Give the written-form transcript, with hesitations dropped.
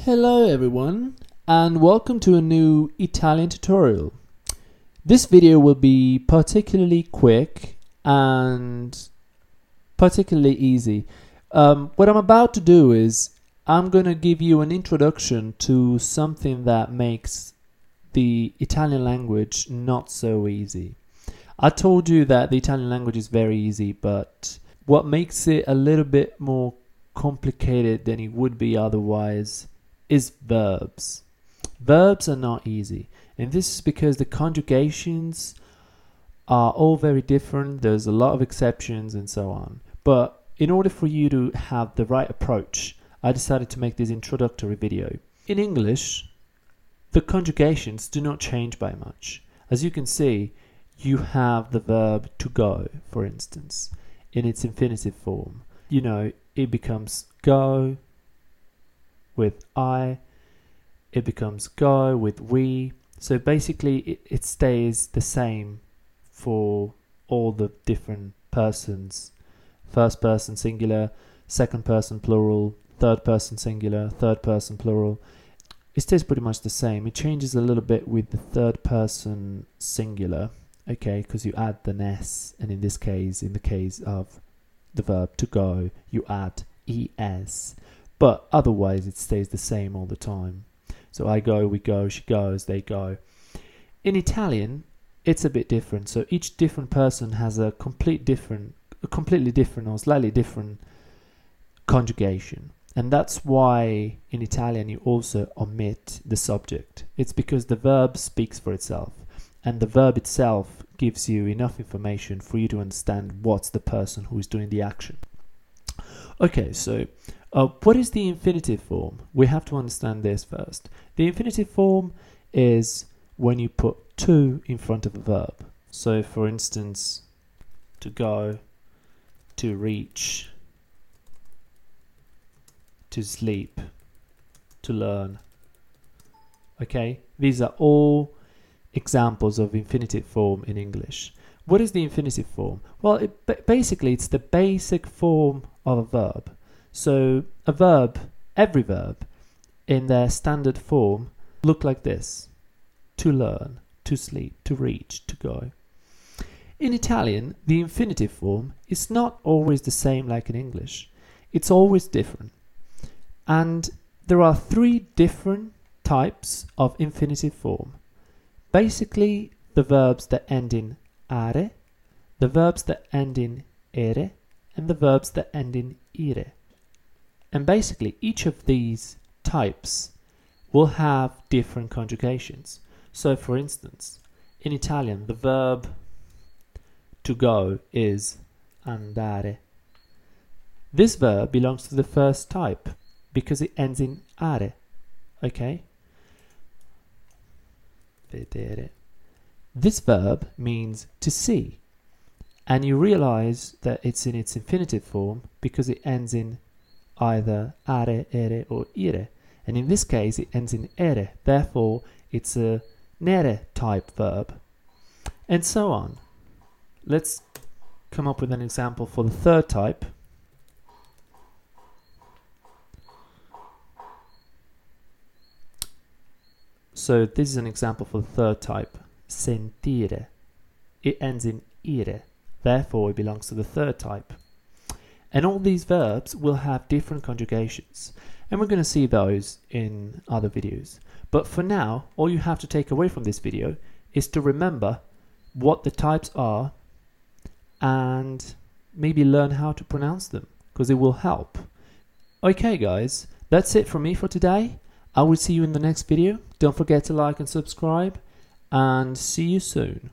Hello everyone, and welcome to a new Italian tutorial. This video will be particularly quick and particularly easy. What I'm about to do is I'm going to give you an introduction to something that makes the Italian language not so easy. I told you that the Italian language is very easy, but what makes it a little bit more complicated than it would be otherwise is verbs. Verbs are not easy, and this is because the conjugations are all very different. There's a lot of exceptions and so on. But in order for you to have the right approach, I decided to make this introductory video. In English, the conjugations do not change by much. As you can see, you have the verb to go, for instance, in its infinitive form. You know, it becomes go with I, it becomes go with we. So basically it stays the same for all the different persons. First person singular, second person plural, third person singular, third person plural. It stays pretty much the same. It changes a little bit with the third person singular, okay, because you add the s, and in this case, in the case of the verb to go, you add es. But otherwise it stays the same all the time. So I go, we go, she goes, they go. In Italian, it's a bit different. So each different person has a completely different or slightly different conjugation. And that's why in Italian you also omit the subject. It's because the verb speaks for itself. And the verb itself gives you enough information for you to understand what's the person who is doing the action. Okay, so what is the infinitive form? We have to understand this first. The infinitive form is when you put to in front of a verb. So for instance, to go, to reach, to sleep, to learn. Okay, these are all examples of infinitive form in English. What is the infinitive form? Well, basically it's the basic form of a verb. So a verb, every verb in their standard form look like this: to learn, to sleep, to reach, to go. In Italian, the infinitive form is not always the same like in English. It's always different. And there are 3 different types of infinitive form. Basically, the verbs that end in are, the verbs that end in ere, and the verbs that end in ire. And basically, each of these types will have different conjugations. So, for instance, in Italian, the verb to go is andare. This verb belongs to the first type because it ends in are. Okay? Vedere. This verb means to see, and you realize that it's in its infinitive form because it ends in either are, ere, or ire, and in this case it ends in ere, therefore it's a nere type verb, and so on. Let's come up with an example for the third type. So this is an example for the third type, sentire. It ends in ire, therefore it belongs to the third type. And all these verbs will have different conjugations, and we're going to see those in other videos. But for now, all you have to take away from this video is to remember what the types are and maybe learn how to pronounce them, because it will help. Okay guys, that's it from me for today. I will see you in the next video. Don't forget to like and subscribe, and see you soon.